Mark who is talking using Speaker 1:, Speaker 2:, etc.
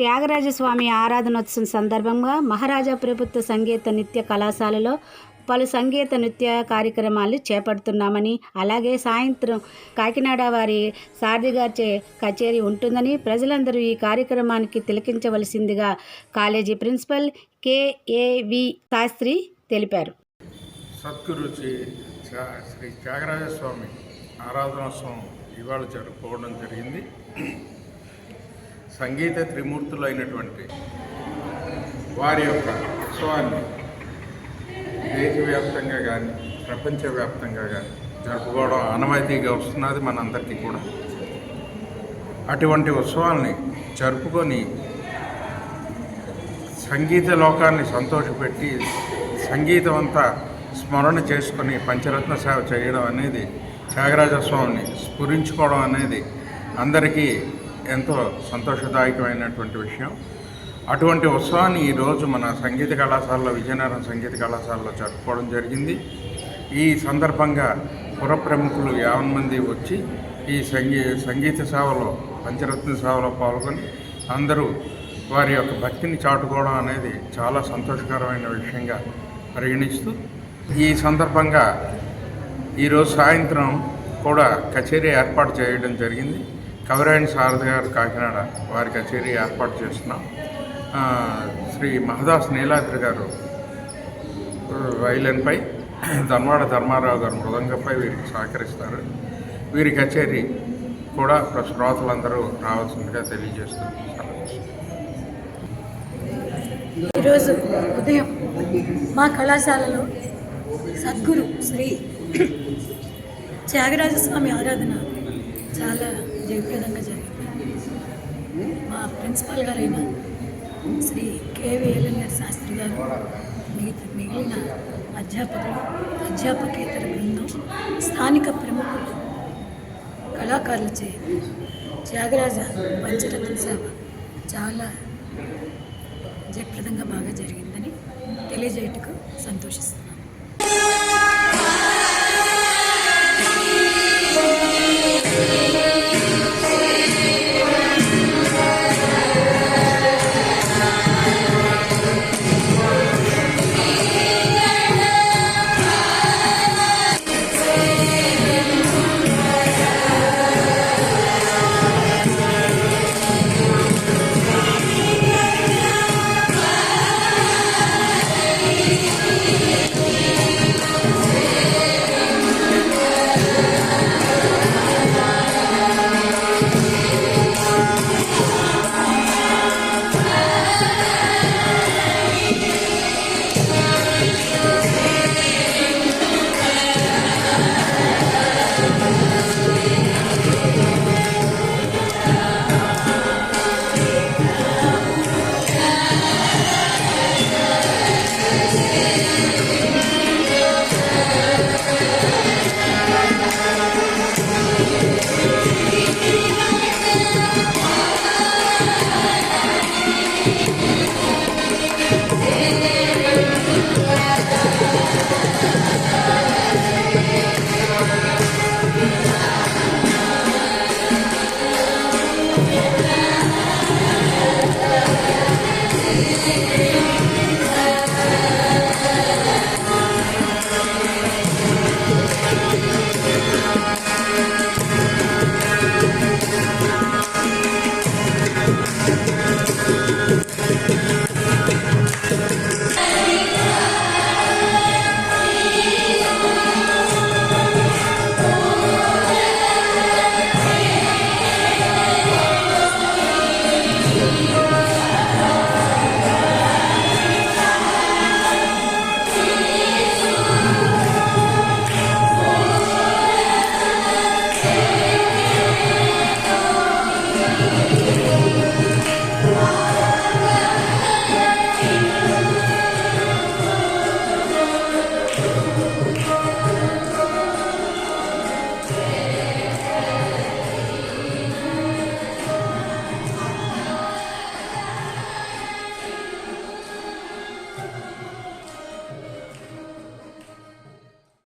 Speaker 1: త్యాగరాజస్వామి ఆరాధనోత్సవం సందర్భంగా మహారాజా ప్రభుత్వ సంగీత నృత్య కళాశాలలో పలు సంగీత నృత్య కార్యక్రమాలు చేపడుతున్నామని, అలాగే సాయంత్రం కాకినాడ వారి సారథిగారిచే కచేరీ ఉంటుందని ప్రజలందరూ ఈ కార్యక్రమానికి తిలకించవలసిందిగా కాలేజీ ప్రిన్సిపల్ KAV శాస్త్రి తెలిపారు.
Speaker 2: సద్గురు శ్రీ త్యాగరాజస్వామి ఆరాధనోత్సవం ఇవాళ జరుపుకోవడం జరిగింది. సంగీత త్రిమూర్తులు అయినటువంటి వారి యొక్క ఉత్సవాన్ని దేశవ్యాప్తంగా కానీ ప్రపంచవ్యాప్తంగా కానీ జరుపుకోవడం ఆనవాయితీగా వస్తున్నది మనందరికీ కూడా. అటువంటి ఉత్సవాల్ని జరుపుకొని సంగీత లోకాన్ని సంతోషపెట్టి సంగీతం అంతా స్మరణ చేసుకొని పంచరత్న సేవ చేయడం అనేది, త్యాగరాజస్వామిని స్ఫురించుకోవడం అనేది అందరికీ ఎంతో సంతోషదాయకమైనటువంటి విషయం. అటువంటి ఉత్సవాన్ని ఈరోజు మన సంగీత కళాశాలలో, విజయనగరం సంగీత కళాశాలలో జరుపుకోవడం జరిగింది. ఈ సందర్భంగా పుర ప్రముఖులు 50 మంది వచ్చి ఈ సంగీత సేవలో, పంచరత్న సేవలో పాల్గొని అందరూ వారి యొక్క భక్తిని చాటుకోవడం అనేది చాలా సంతోషకరమైన విషయంగా పరిగణిస్తూ, ఈ సందర్భంగా ఈరోజు సాయంత్రం కూడా కచేరీ ఏర్పాటు చేయడం జరిగింది. కవిరాయని సారథి గారు కాకినాడ వారి కచేరీ ఏర్పాటు చేస్తున్నాం. శ్రీ మహదాస్ నీలాద్రి గారు వైలన్పై, ధర్మాడ ధర్మారావు గారు మృదంగంపై వీరికి సహకరిస్తారు. వీరి కచేరీ కూడా శ్రోతలందరూ రావాల్సిందిగా తెలియజేస్తూ
Speaker 3: ఈరోజు ఉదయం మా కళాశాలలో సద్గురు శ్రీ త్యాగరాజస్వామి ఆరాధన చాలా జయప్రదంగా జరిగింది. మా ప్రిన్సిపాల్ గారైన శ్రీ KVLN శాస్త్రి గారు, మిగిలిన అధ్యాపకులు, అధ్యాపకేతర బృందం, స్థానిక ప్రముఖులు, కళాకారులచే త్యాగరాజ పంచరత్న సేవ చాలా జయప్రదంగా బాగా జరిగిందని తెలియజేయటకు సంతోషిస్తున్నాను.